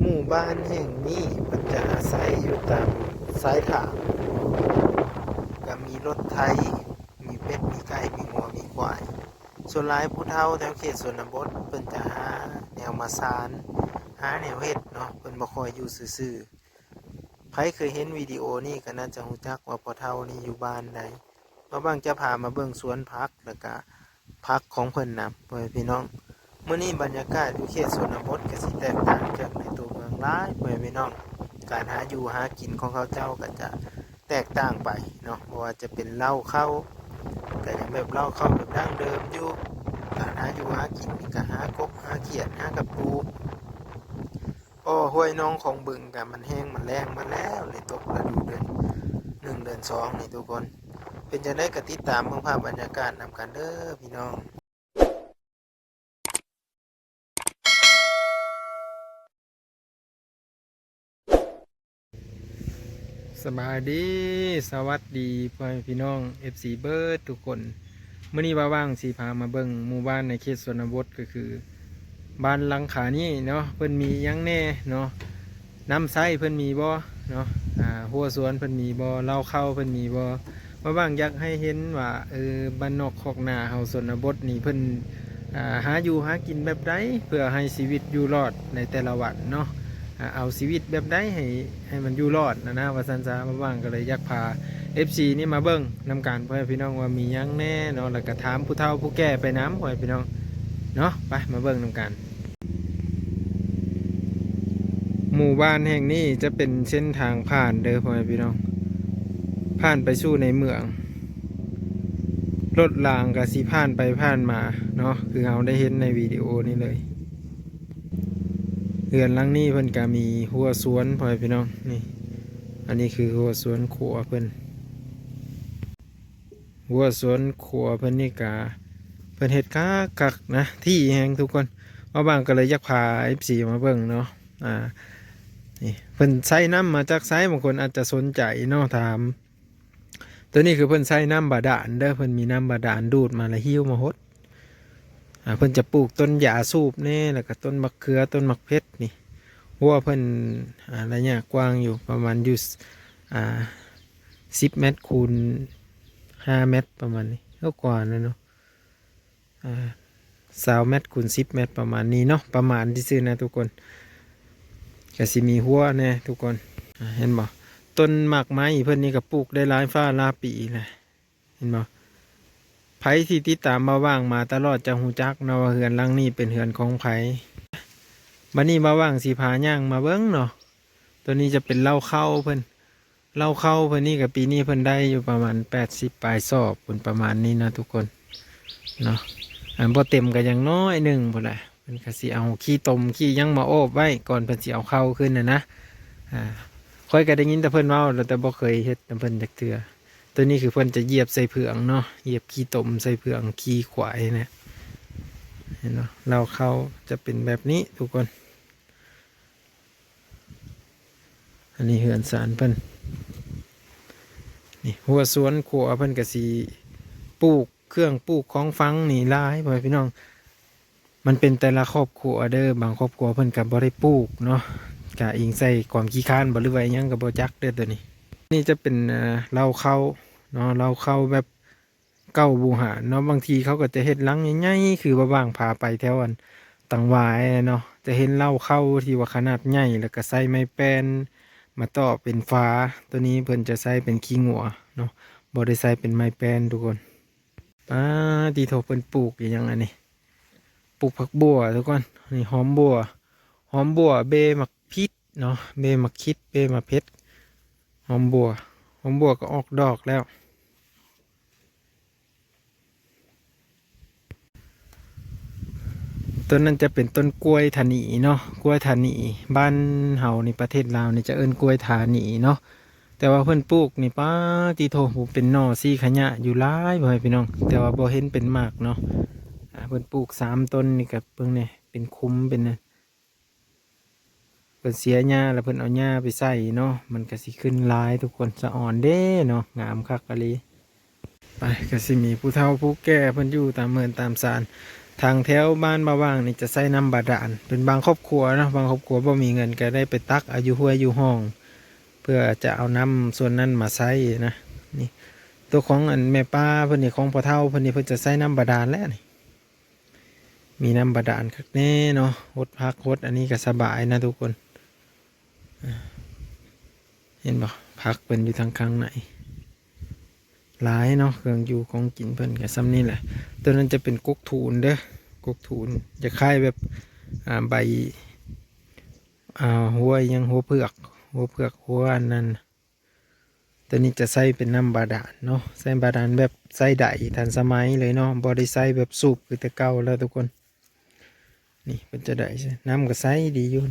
หมู่บ้านแห่งนี้มันจะอาศัยอยู่ตามสายทางก็มีรถไถมีเป็ดมีไก่มีงัวมีควายส่วนหลายผู้เฒ่าแถวเขตชนบทเพิ่นจะหาแนวมาสานหาแนวเฮ็ดเนาะเพิ่นบ่ค่อยอยู่ซื่อๆไผเคยเห็นวิดีโอนี้ก็น่าจะรู้จักว่าพ่อเฒ่านี่อยู่บ้านใดมาบางจะพามาเบิ่งสวนผักแล้วก็ผักของเพิ่นนำพ่อแม่พี่น้องมื้อนี้บรรยากาศอยู่เขตชนบทก็สิแตกต่างจากในตัวเมืองหลายพ่อแม่พี่น้องการหาอยู่หากินของเขาเจ้าก็จะแตกต่างไปเนาะบ่ว่าจะเป็นเหล้าเข้าก็ยังแบบเหล้าเข้าแบบดั้งเดิมอยู่การหาอยู่หากินนี่ก็หากบหาเขียดหากับปูอ้อห้วยน้องของบึงก็มันแห้งมันแล้งมาแล้วในตกฤดูเดือน1เดือน2นี่ทุกคนเป็นจังได๋ก็ติดตามเบิ่งภาพบรรยากาศนำกันเด้อพี่น้อง สบายดีสวัสดีพ่อแม่พี่น้อง FC เบิร์ดทุกคนเมื่อนี้ว่างๆสีพามาเบิ่งหมู่บ้านในเขตชนบทก็คือบ้านหลังขานี้เนาะเพิ่นมีหยังแน่เนาะน้ำใสเพิ่นมีบ่เนาะหัวสวนเพิ่นมีบ่เล่าเข้าเพิ่นมีบ่ว่างๆอยากให้เห็นว่าบ้านนอกคอกนาเฮาชนบทนี่เพิ่นหาอยู่หากินแบบใดเพื่อให้ชีวิตอยู่รอดในแต่ละวันเนาะ เอาชีวิตแบบใดให้มันอยู่รอดนะว่าสันซามาบ้างก็เลยอยากพา FC นี่มาเบิ้งนำการพ่อพี่น้องว่ามียังแน่เนาะแล้วก็ถามผู้เฒ่าผู้แก่ไปน้ำพ่อพี่น้องเนาะไปมาเบิ้งนำการหมู่บ้านแห่งนี้จะเป็นเส้นทางผ่านเด้อพ่อพี่น้องผ่านไปสู่ในเมืองรถรางกับสีผ่านไปผ่านมาเนาะคือเราได้เห็นในวิดีโอนี้เลยเรือนหลังนี้เพิ่นก็มีหัวสวนพ่อพี่น้องนี่อันนี้คือหัวสวนขัวเพิ่นหัวสวนขัวเพิ่นนี่กาเพิ่นเฮ็ดคักนะที่แห่งทุกคนว่าบางก็เลยอยากพา FC มาเบิ่งเนาะนี่เพิ่นใช้น้ำมาจากไซบางคนอาจจะสนใจเนาะถามตัวนี้คือเพิ่นใช้น้ำบาดาลเด้อเพิ่นมีน้ำบาดาลดูดมาแล้วหิ้วมาฮดเพิ่นจะปลูกต้นหญ้าสูบแน่แล้วก็ต้นมะเขือต้นมะเพชรนี่หัวเพิ่นระยะกว้างอยู่ประมาณอยู่10 เมตรคูณ5 เมตรประมาณนี้เท่ากว่านะเนาะ20 เมตรคูณ10 เมตรประมาณนี้เนาะประมาณที่ซื้อนะทุกคนก็สิมีหัวแน่ทุกคนเห็นบ่ต้นหมากไม้เพิ่นนี่ก็ปลูกได้หลายฟ้าหลายปีเลยเห็นบ่ไผที่ติดตามมาว่างมาตลอดจะหูจักเนาะว่าเฮือนหลังนี้เป็นเฮือนของไผบัดนี้มาว่างสีพาย่างมาเบิ้งเนาะตัวนี้จะเป็นเหล้าเข้าเพิ่นเหล้าเข้าเพิ่นนี่กับปีนี้เพิ่นได้อยู่ประมาณ80 ปลายสอบเพิ่นประมาณนี้นะทุกคนเนาะพอเต็มก็ยังน้อยหนึ่งพอแหละเพิ่นก็สิเอาขี้ตมขี้ยังมาโอบไว้ก่อนเพิ่นสิเอาเข้าขึ้นนะค่อยก็ได้ยินแต่เพิ่นเว้าแต่บ่เคยเฮ็ดแต่เพิ่นจักเทื่อตัวนี้คือเพิ่นจะเหยียบใส่เผืองเนาะเหยียบขี้ตมใส่เผืองขี้ขวายเนี่ยเห็นเนาะเหล้าเข้าจะเป็นแบบนี้ทุกคนอันนี้เหือนสารเพิ่นนี่หัวสวนขัวเพิ่นก็สิปลูกเครื่องปลูกของฟังนี่หลายพ่อพี่น้องมันเป็นแต่ละครอบครัวเด้อบางครอบครัวเพิ่นก็บ่ได้ปลูกเนาะก็อิงใส่ความขี้คร้านบ่หรือว่าหยังก็บ่จักเด้อตัวนี้นี่จะเป็นเหล้าเข้าเนาะเหล้าเข้าแบบเก้าบูหารเนาะบางทีเขาก็จะเฮ็ดหลังใหญ่ๆคือว่าบางพาไปแถวอันตังหวายเนาะจะเห็นเหล้าเข้าที่ว่าขนาดใหญ่แล้วก็ใส่ไม้แป้นมาต่อเป็นฟ้าตัวนี้เพิ่นจะใส่เป็นขี้งัวเนาะบ่ได้ใส่เป็นไม้แป้นทุกคนตีโถเพิ่นปลูกอย่างอันนี้ปลูกผักบัวทุกคนนี่หอมบัวเบมักพิษเนาะเบมักคิดเบมักเพชรหอมบัวก็ออกดอกแล้วต้นนั้นจะเป็นต้นกล้วยถานีเนาะกล้วยถานีบ้านเฮาในประเทศลาวนี่จะเอิ้นกล้วยถานีเนาะแต่ว่าเพิ่นปลูกนี่ป้าตีโถเป็นหน่อซี่ขะยะอยู่หลายบ่ให้พี่น้องแต่ว่าบ่เห็นเป็นมากเนาะเพิ่นปลูก3 ต้นนี่กับเพิ่งเนี่ยเป็นคุ้มเป็นนะเพิ่นเสียหญ้าแล้วเพิ่นเอาหญ้าไปใส่เนาะมันก็สิขึ้นหลายทุกคนสะอ่อนเด้เนาะงามคักกะลีไปก็สิมีผู้เฒ่าผู้แก่เพิ่นอยู่ตามเมืองตามศาล ทางแถวบ้านมาว่างนี่จะใส่น้ำบาดาลเป็นบางครอบครัวนะบางครอบครัวบ่มีเงินก็ได้ไปตักอายุห้วยอยู่ห้อง เพื่อจะเอาน้ำส่วนนั้นมาใส่นะนี่ตัวของอันแม่ป้าเพิ่นนี่ของพ่อเฒ่าเพิ่นนี่เพิ่นจะใส่น้ำบาดาลแล้วนี่มีน้ำบาดาลคักแน่เนาะหดพักหดอันนี้ก็สบายนะทุกคนเห็นบ่พักเป็นอยู่ทางข้างในหลายเนาะเครื่องอยู่ของกินเพิ่นก็ซ้ำนี่แหละตัวนั้นจะเป็นกกทูนเด้อกกทูนจะคล้ายแบบใบหัวยังหัวเผือกหัวอันนั้นตัวนี้จะใส่เป็นน้ำบาดาลเนาะใส่บาดาลแบบใส่ได้ทันสมัยเลยเนาะบ่ได้ใส่แบบสูบคือแต่เก่าแล้วทุกคนนี่เป็นจะได้น้ำก็ใสดีอยู่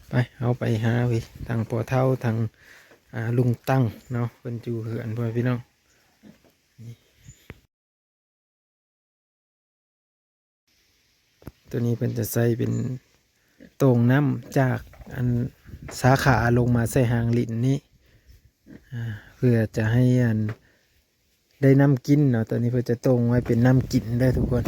ไปเอาไปหาวิทางปอเท่าทางลุงตั้งเนาะเป็นจูเหือนพ่อพี่น้องตัวนี้เป็นจะใส่เป็นโต่งน้ำจากอันสาขาลงมาใส่หางลิ้นนี้เพื่อจะให้อันได้น้ำกินเนาะตัวนี้เพื่อจะโต่งไว้เป็นน้ำกินได้ทุกคน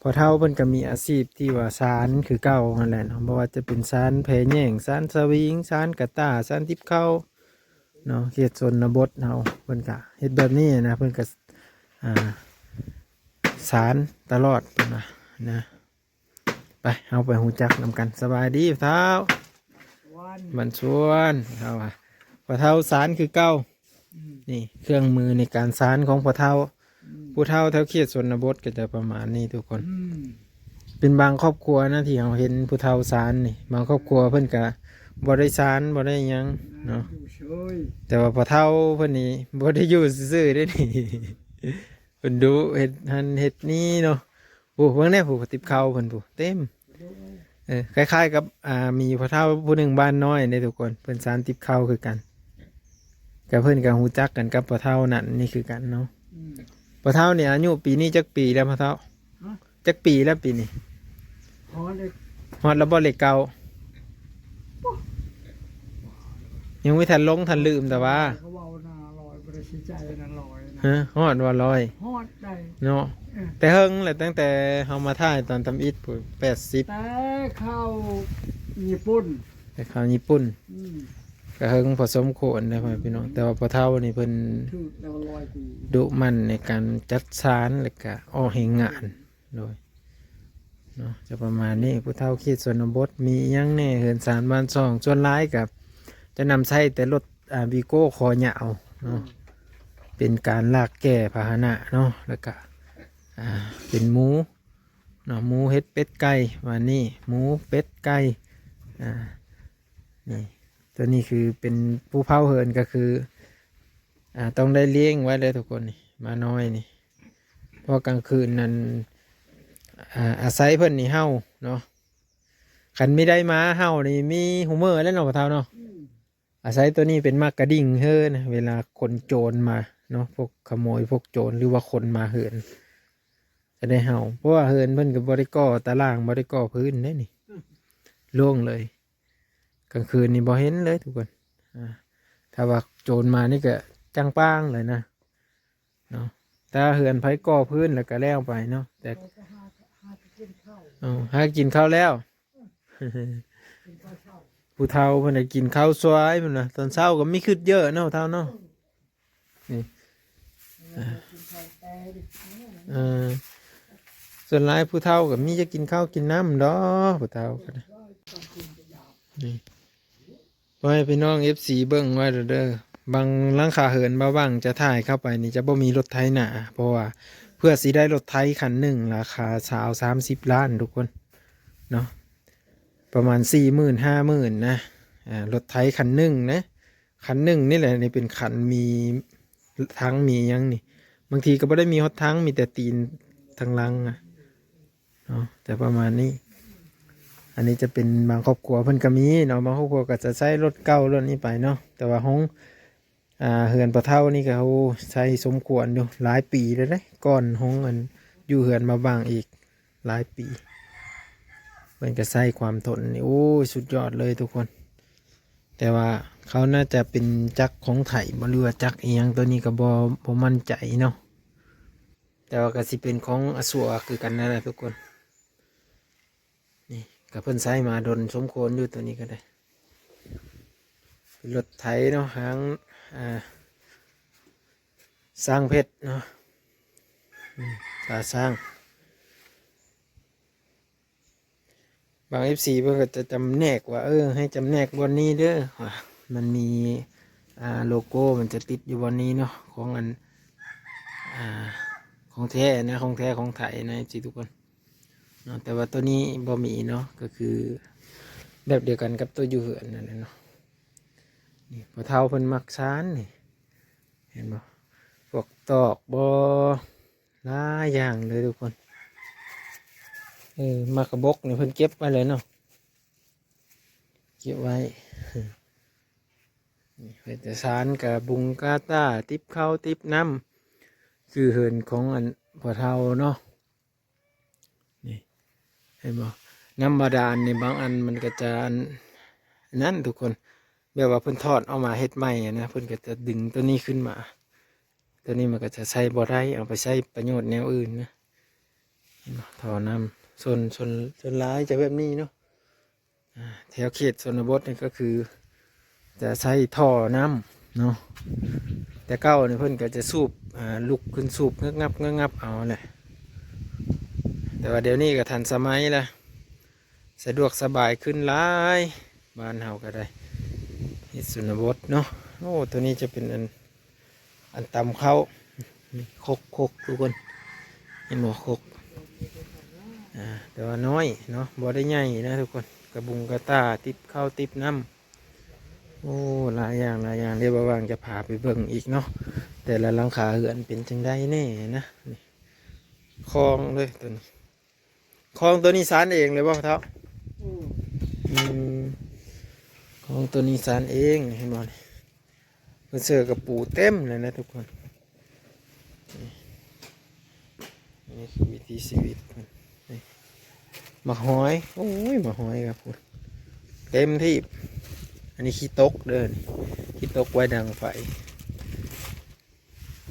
พอเท่าเพิ่นก็มีอาชีพที่ว่าสารคือเก้านั่นแหละเนาะเพราะว่าจะเป็นสารแพแย่งสารสวิงสารกระต้าสารทิพเข้าเนาะเขตชนบทเฮาเพิ่นก็เฮ็ดแบบนี้นะเพิ่นก็สารตลอดนะไปเอาไปหูจักนำกันสบายดีเท้ามันชวนเอาพอเท่าสารคือเก้านี่เครื่องมือในการสารของพอเท่าผู้เฒ่าแถวเขตชนบทก็จะประมาณนี้ทุกคนเป็นบางครอบครัวนะที่เราเห็นผู้เฒ่าสารนี่บางครอบครัวเพิ่นก็บ่ได้สารบ่ได้หยังเนาะแต่ว่าพอเฒ่าเพิ่นนี่บ่ได้อยู่ซื่อๆได้นี่เพิ่นดูเฮ็ดหันเฮ็ดนี่เนาะโอ้เบิ่งแน่ผู้ติบข้าวเพิ่นผู้เต็มคล้ายๆกับมีพอเฒ่าผู้หนึ่งบ้านน้อยในทุกคนเพิ่นสารติบข้าวคือกันกับเพิ่นก็ฮู้จักกันกับพอเฒ่านั่นนี่คือกันเนาะพอเฒ่าเนี่ยอายุปีนี้จักปีแล้วพอเฒ่าจักปีแล้วปีนี้ฮอดแล้วบ่เลขเก่ายังไม่ทันลงทันลืมแต่ว่าเขาเว้าหน้าลอยบ่ได้สิใจนั่นลอยนะ ฮะฮอดว่าลอย ฮอดได้ เนาะแต่เฮิงแหละตั้งแต่เฮามาถ่ายตอนทำอิฐพุ่น80แต่เข้าญี่ปุ่นแต่ข่าวญี่ปุ่นอืม ก็เฮิงพอสมควรนะพ่อพี่น้องแต่ว่าพอเฒ่านี่เพิ่น ถูกแล้วลอยปี ดุมันในการจัดสารแล้วก็ออกให้งานโดยเนาะจะประมาณนี้ผู้เฒ่าเขตชนบทมีหยังแน่เหินสารบ้านช่องส่วนร้ายกับจะนำใช้แต่รถวีโก้คอเหยาวเนาะเป็นการลากแก่พาหนะเนาะแล้วก็เป็นหมูเนาะหมูเฮ็ดเป็ดไก่วันนี้หมูเป็ดไก่นี่ตัวนี้คือเป็นผู้เผาเหินก็คือต้องได้เลี้ยงไว้เลยทุกคนนี่มาน้อยนี่เพราะกลางคืนนั้นอาศัยเพิ่นนี่เฮาเนาะคันไม่ได้มาเฮานี่มีหูเมอร์แล้วเนาะพ่อเฒ่าเนาะอาศัยตัวนี้เป็นมากกระดิ่งเฮิรนะเวลาคนโจรมาเนาะพวกขโมยพวกโจรหรือว่าคนมาเหินจะได้เห่าเพราะว่าเหินเพิ่นกับบริก่อตารางบริก่อพื้นได้นี่ล่วงเลยกลางคืนนี่บ่เห็นเลยทุกคนถ้าว่าโจรมานี่ก็จังป้างเลยนะเนาะแต่เหินไผก่อพื้นแล้วก็แล้วไปเนาะแต่หากินข้าวแล้วผู้เฒ่าเพิ่นได้กินข้าวสวยเพิ่นน่ะตอนเช้าก็มีขึ้นเยอะเนาะเฒ่าเนาะนี่ส่วนหลายผู้เฒ่าก็มีจะกินข้าวกินน้ำดอกผู้เฒ่าก็นี่ไว้พี่น้อง FC เบิ่งไว้เด้อบางหลังคาเหินบ่บ้างจะถ่ายเข้าไปนี่จะบ่มีรถไถหน้าเพราะว่าเพื่อสิได้รถไถคันหนึ่งราคา30 ล้านทุกคนเนาะประมาณ40,000-50,000นะรถไถคันหนึ่งนะคันหนึ่งนี่แหละนี่เป็นคันมีทั้งมียังนี่บางทีก็ไม่ได้มีฮอตทั้งมีแต่ตีนทางลังเนาะแต่ประมาณนี้อันนี้จะเป็นบางครอบครัวเพิ่นก็มีเนาะบางครอบครัวก็จะใช้รถเก่ารถนี้ไปเนาะแต่ว่าห้องเฮือนปะเท่านี่ก็เขาใช้สมควรอยู่หลายปีแล้วนะก่อนห้องอันอยู่เฮือนมาบางอีกหลายปีมันก็ใช้ความทนนี่โอ้สุดยอดเลยทุกคน แต่ว่าเขาน่าจะเป็นจักรของไถบ่หรือว่าจักรอีหยังตัวนี้ก็บ่มั่นใจเนาะแต่ว่าก็สิเป็นของอสัวคือกันนั่นแหละทุกคนนี่ก็เพิ่นใช้มาดนสมควรอยู่ตัวนี้ก็ได้เป็นรถไถเนาะหางอ่าสร้างเพชรเนาะตาสร้างบาง FC เพิ่นก็จะจำแนกว่าให้จำแนกบนนี้เด้อว่ามันมีโลโก้มันจะติดอยู่บนนี้เนาะของอันอ่าของแท้นะของแท้ของไทยนะสิทุกคนเนาะแต่ว่าตัวนี้บ่มีเนาะก็คือแบบเดียวกันกับตัวอยู่เหือนนั่นแหละเนาะนี่พอเท่าเพิ่นมักซานนี่เห็นบ่พวกตอกบ่หลายอย่างเลยทุกคนมากระบกเนี่ยเพิ่นเก็บไว้เลยเนาะเก็บไว้นี่เพิ่นจะซานกับบุงกาตาติบข้าวติบน้ำคือเหินของอันพอเท่าเนาะนี่เห็นบ่น้ำบาดาลในบางอันมันก็จะนั่นทุกคนแบบว่าเพิ่นทอดเอามาเฮ็ดใหม่นะเพิ่นก็จะดึงตัวนี้ขึ้นมาตัวนี้มันก็จะใช้บ่ได้เอาไปใช้ประโยชน์แนวอื่นนะเห็นบ่ท่อน้ำส่วนร้ายจะแบบนี้เนาะแถวเขตชนบทนี่ก็คือจะใช้ท่อน้ำเนาะแต่เก้าเนี่ยเพิ่นก็จะสูบลุกขึ้นสูบงับเอาแหละแต่ว่าเดี๋ยวนี้ก็ทันสมัยละสะดวกสบายขึ้นหลายบ้านเฮาก็ได้ที่ชนบทเนาะโอ้ตัวนี้จะเป็นอันตำเข้าคกทุกคนเห็นหัวคกแต่ว่าน้อยเนาะบ่ได้ใหญ่นะทุกคนกระบุงกระตาติบข้าวติบน้ำโอ้หลายอย่างเรียกว่าว่างจะพาไปเบิ่งอีกเนาะแต่ละหลังคาเหือนเป็นจังได้แน่นะนี่คลองเลยตัวนี้คลองตัวนี้สานเองเลยว่าเท้าคลองตัวนี้สานเองเห็นบ่มันเสือกับปูเต็มเลยนะทุกคนนี่คือวิถีชีวิตมาหอยโอ้ยมาหอยครับคุณเต็มที่อันนี้ขี้ตกเดินขี้ตกไว้ดังไฟ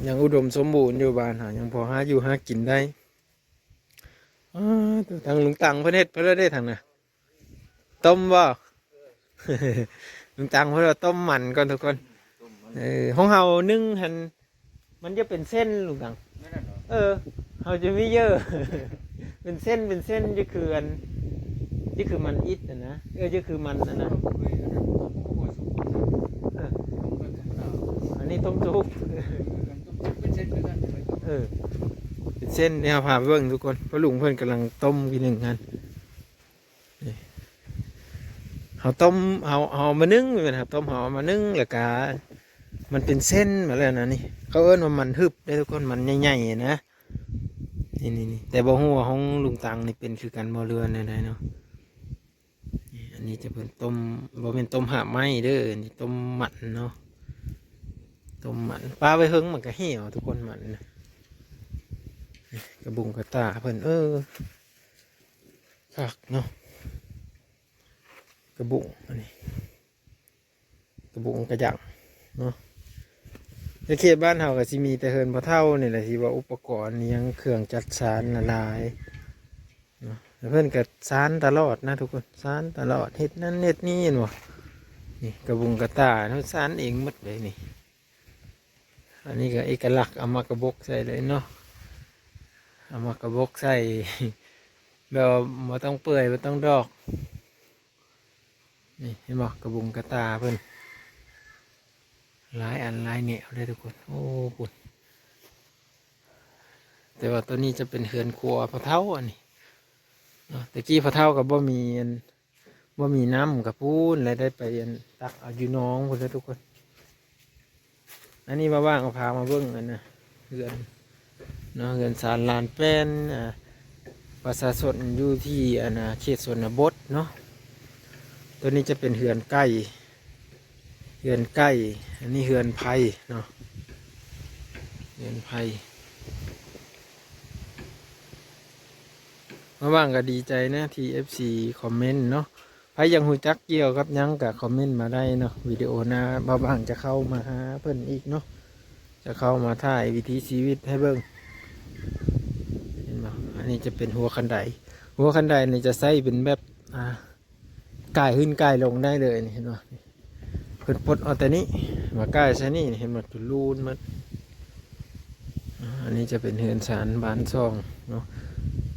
ยังอุดมสมบูรณ์อยู่บ้านหายังพอหาอยู่หากินได้ทางลุงตังเพื่อนเฮ็ดเพื่อนได้ทางน่ะต้มบ่ ลุงตังเพื่อนต้มมันก่อนทุกคนของเฮานึ่งหันมันจะเป็นเส้นลุงตังเฮาจะไม่เยอะ เป็นเส้นจะคืออันนี่คือมันอิดนะจะคือมันนะอันนี้ต้มจุ๊บเป็นเส้นเนี่ยพาไปเบิ่งทุกคนเพราะลุงเพื่อนกำลังต้มกินหนึ่งกันเขาต้มเอามานึ่งเหมือนครับต้มเอามานึ่งแล้วก็มันเป็นเส้นมาแล้วนะนี่เขาเอิ้นว่ามันฮึบได้ทุกคนมันใหญ่ๆนะนี่แต่บ่ฮู้ว่าของลุงตังนี่เป็นคือกันบ่เรือนใดๆเนาะอันนี้จะเป็นต้มบ่เป็นต้มหาไม้เด้อนี่ต้มหมันเนาะต้มหมันปลาไปเฮิงมันก็เหี่ยวทุกคนหมันกระบุงกระตาเพิ่นคักเนาะกระบุงอันนี้กระบุงกระจังเนาะในเขตบ้านเฮาก็สิมีแต่เฮินพอเท่านี่แหละที่ว่าอุปกรณ์ยังเครื่องจัดสารละลายเนาะเพิ่นก็สารตลอดนะทุกคนสารตลอดเฮ็ดนั่นเฮ็ดนี่เนาะนี่กระบุงกระตาเฮาสารเองหมดเลยนี่อันนี้ก็เอกลักษณ์เอามากระบกใส่เลยเนาะเอามากระบกใส่แบบบ่ต้องเปื่อยบ่ต้องดอกนี่เห็นบ่กระบุงกระตาเพิ่นหลายอันหลายแนวเลยทุกคนโอ้ปุ่นแต่ว่าตัวนี้จะเป็นเฮือนครัวพะเท่าอันนี้แต่กี้พะเท่ากับบ่มีน้ำกับพูนเลยได้ไปตักเอาอยู่น้องพุ่นเลยทุกคนอันนี้มาว่างเอาพามาเบิ่งอันนะเฮือนเนาะเฮือนสารลานแป้นประชาชนอยู่ที่อันนะเขตชนบทเนาะตัวนี้จะเป็นเฮือนใกล้อันนี้เฮือนไผ่เนาะเฮือนไผ่มาบ้างก็ดีใจนะที่ FC คอมเมนต์เนาะ ใครยังหูจักเกี่ยวกับหยังก็คอมเมนต์มาได้เนาะวิดีโอหน้าบ่าวบางจะเข้ามาหาเพิ่นอีกเนาะจะเข้ามาถ่ายวิถีชีวิตให้เบิ่งเห็นบ่อันนี้จะเป็นหัวคันไดนี่จะใส่เป็นแบบก่ายขึ้นก่ายลงได้เลยนี่เห็นบ่เพิ่นปลดเอาแต่นี้มาก่ายซะนี่เห็นบ่จุลูนมันอันนี้จะเป็นเฮือนศาลบ้านซ่องเนาะ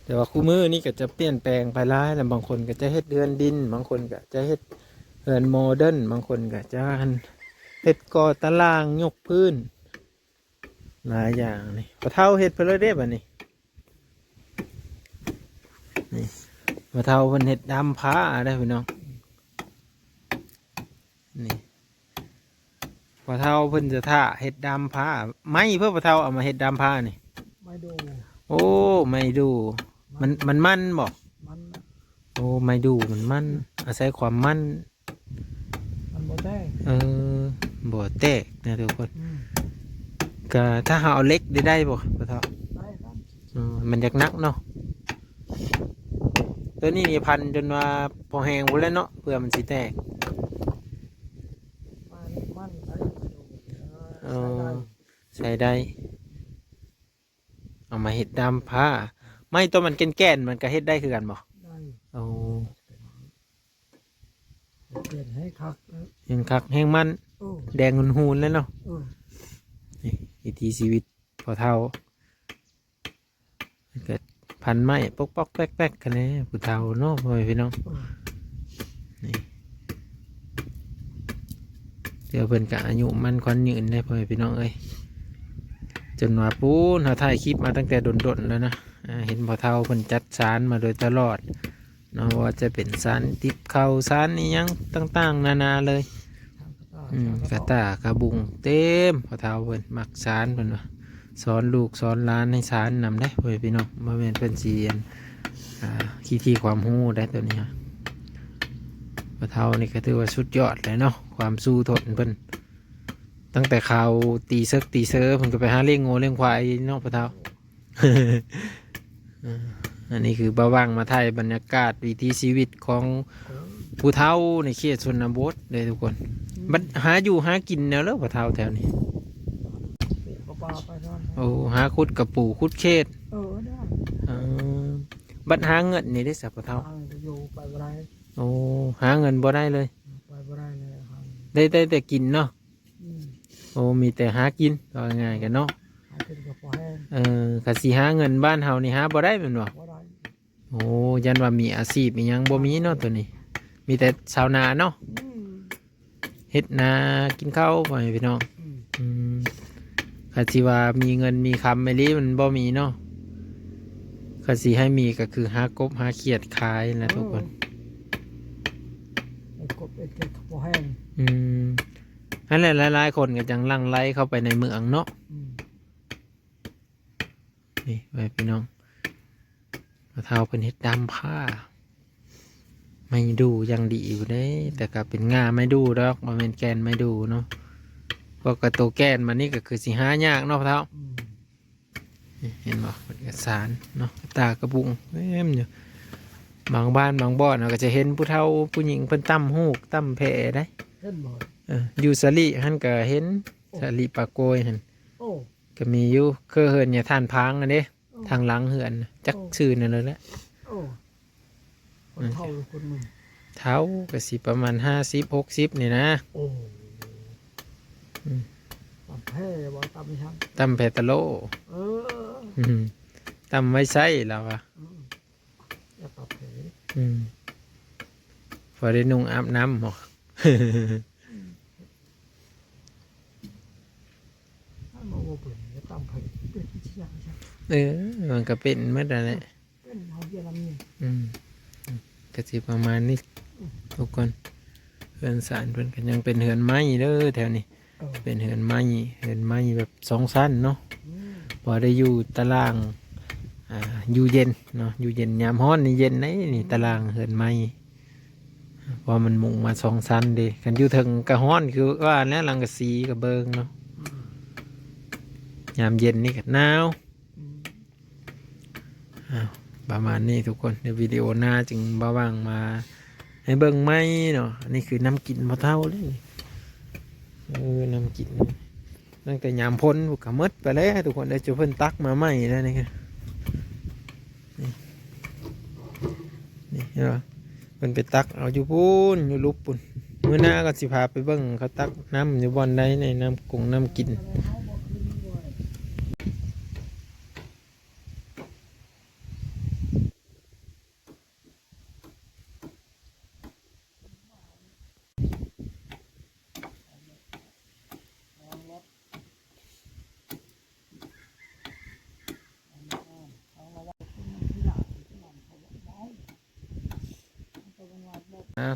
แต่ว่าคู่มือนี่ก็จะเปลี่ยนแปลงไปหลายแล้วบางคนก็จะเฮ็ดเรือนดินบางคนก็จะเฮ็ดเรือนโมเดิร์นบางคนก็จะเฮ็ดก่อตารางยกพื้นหลายอย่างนี่พอเท่าเฮ็ดไปเลยเด้บัดนี้นี่พอเท่าเพิ่นเฮ็ดดำผ้าได้พี่น้องนี่พอเท่าเพิ่นจะท่าเฮ็ดดำผ้าไม้เพื่อพอเท่าเอามาเฮ็ดดำผ้านี่ ไม่ดู โอ้ไม่ดูมันบ่ มัน โอ้ไม่ดูมันอาศัยความมัน มันบ่ได้ บ่แตกนะทุกคน อืม ก็ถ้าหาเอาเล็กได้บ่ปะเท่า ได้ครับ มันอยากนักเนาะตัวนี้นี่พันจนว่าพอแห้งหมดแล้วเนาะเพื่อมันสิแตก มันได้ดู ใช้ได้เอามาเฮ็ดดำผ้าไม่ตัวมันแก่นๆมันก็เฮ็ดได้คือกันบ่ ได้ โอ้ เปลี่ยนให้คักแล้ว แห้งคักแห้งมัน โอ้ แดงหูนๆแล้วเนาะ เออ นี่วิถีชีวิตพอเท่าเกิดพันไม้ปกปอกแป๊กแป๊กกันเนี่ยผู้เท่าเนาะพ่อแม่พี่น้อง เออ นี่เดี๋ยวเพิ่นกะอายุมันควันยืนได้พ่อแม่พี่น้องเอ้ยจนว่าปูนเขาถ่ายคลิปมาตั้งแต่ดนๆแล้วนะเห็นพอเท่าเพิ่นจัดสารมาโดยตลอดเนาะว่าจะเป็นสารติบเข่าสารนี่ยังต่างๆนานาเลยกระตากระบุงเต็มพอเท่าเพิ่นมักสารเพิ่นว่าสอนลูกสอนหลานให้สารนำได้พ่อแม่พี่น้องมาเป็นเพิ่นสิเรียนขี้ความรู้ได้ตัวนี้พอเท่านี่ก็ถือว่าสุดยอดเลยเนาะความสู้ทนเพิ่นตั้งแต่ข่าวตีเซิร์ฟเพิ่นก็ไปหาเลี้ยงงูเลี้ยงควายเนาะพอเท่า อันนี้คือบ่าวว่างมาถ่ายบรรยากาศวิถีชีวิตของผู้เฒ่าในเขตชนบทเลยทุกคนบัดหาอยู่หากินแนวแล้วผู้เฒ่าแถวนี้ เปลี่ยนปลาไปนอน โอ้หาคุดกับปู่คุดเขต ได้ เออบัดหาเงินนี่ได้สักผู้เฒ่า ทางจะอยู่ไปบ่ได้ โอ้หาเงินบ่ได้เลย ไปบ่ได้เลยครับ ได้แต่กินเนาะ อืม โอ้มีแต่หากินก็ง่ายกันเนาะ หากินกับพอแห้ง กะสิหาเงินบ้านเฮานี่หาบ่ได้แม่นบ่ บ่ได้ โอ้ยันว่ามีอาชีพอีหยังบ่มีเนาะตัวนี้ มีแต่ชาวนาเนาะ อืม เฮ็ดนากินข้าวไปพี่น้อง อืม อืมก็สิว่ามีเงินมีคำไม่รีมันบ่มีเนาะก็สิให้มีก็คือหากบหาเขียดขายนะทุกคน ไอ้กบไอ้เก็ดพอแห้ง อืมนั่นแหละหลายๆคนก็จังลังไล่เข้าไปในเมืองเนาะ อืม นี่ไปพี่น้องมะเท้าเป็นเฮ็ดดำผ้า ไม่ดูยังดีอยู่เด้ แต่ก็เป็นง่าไม่ดูดอกมันเป็นแกนไม่ดูเนาะเพราะกระตัวแกนมันนี่ก็คือสิหายากเนาะมะเท้า อืม นี่เห็นบ่เป็นเอกสารเนาะตากระบุงเต็มอยู่บางบ้านบางบ่อนเราก็จะเห็นผู้เฒ่าผู้หญิงเพิ่นตั้มหูกตั้มแผลได้ เห็นบ่ อยู่สลีหันก็เห็นสลีปากโกยหัน โอ้ ก็มีอยู่เคยเหินเนี่ยท่านพังอันนี้ทางหลังเหือนจักชื่อนั่นเลยแหละ โอ้คนเท่าคนหนึ่ง เท้าก็สิประมาณ50-60นี่นะ โอ้ตำแพ้บ่ตำช่าง ตั้มแพตะโล เออ อืมตั้มไว้ใส่แล้วอ่ะ อย่าตำแพ้ อืมพอได้นุ่งอาบน้ำหมอ ถ้ามาว่าเป็นอย่าตำแพ้เป็นที่ยากใช่ มันก็เป็นเมื่อไรแหละ เป็นเฮาเยอรมันนี่ อืมก็สิประมาณนี้ทุกคนเฮือนสารเพิ่นก็ยังเป็นเฮือนไม้เด้อแถวนี้ เออ เป็นเฮือนไม้แบบ2 ชั้นเนาะ อืม พอได้อยู่ตารางอยู่เย็นเนาะอยู่เย็นยามร้อนนี่เย็นไหนนี่ตารางเฮือนไม้เพอมันมุงมา2 ชั้นเด้กันอยู่ถึงกระห้อนคือว่าแล้วหลังกะสีกระเบิงเนาะยามเย็นนี่ก็หนาว อืม อ้าวประมาณนี้ทุกคนในวิดีโอหน้าจึงบ้าว่างมา ให้เบิ่งไหมเนาะอันนี้คือน้ำกินบ่เท่าเลยน้ำกินตั้งแต่ยามพ้นพวกก็หมดไปแล้วทุกคนได้เจอเพิ่นตักมาใหม่แล้วนี่คือนี่เห็นบ่เพิ่นไปตักเอาอยู่พูนอยู่ลุบปุ่นมื้อหน้าก็สิพาไปเบิ่งเขาตักน้ำอยู่บ่อนใดในน้ำกงน้ำกิน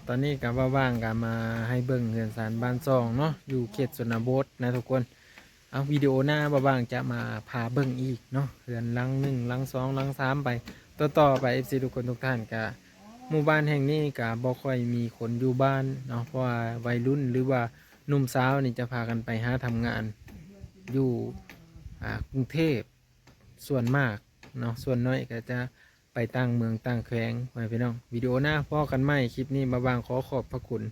ตอนนี้ก็ว่างๆก็มาให้เบิ่งเรือนสารบ้านซองเนาะอยู่เขตชนบทนะทุกคนเอาวิดีโอหน้าว่างๆจะมาพาเบิ่งอีกเนาะเรือนหลังหนึ่งหลังสองหลังสามไปต่อไป FC ทุกคนทุกท่านก็หมู่บ้านแห่งนี้ก็บ่ค่อยมีคนอยู่บ้านเนาะเพราะว่าวัยรุ่นหรือว่าหนุ่มสาวนี่จะพากันไปหาทำงานอยู่กรุงเทพส่วนมากเนาะส่วนน้อยก็จะไปตั้งเมืองตั้งแขวงไปพี่น้องวิดีโอหน้าพ่อกันไหมคลิปนี้มาบางขอขอบพระคุณ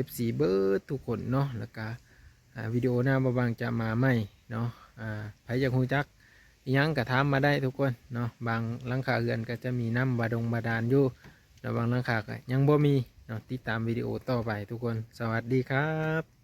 FC เบิร์ดทุกคนเนาะแล้วก็วิดีโอหน้ามาบางจะมาไหมเนาะใครอยากรู้จักอิหยังก็ถามมาได้ทุกคนเนาะบางหลังคาเรือนก็จะมีน้ำบาดาลอยู่แล้วบางหลังคาก็ยังบ่มีเนาะติดตามวิดีโอต่อไปทุกคนสวัสดีครับ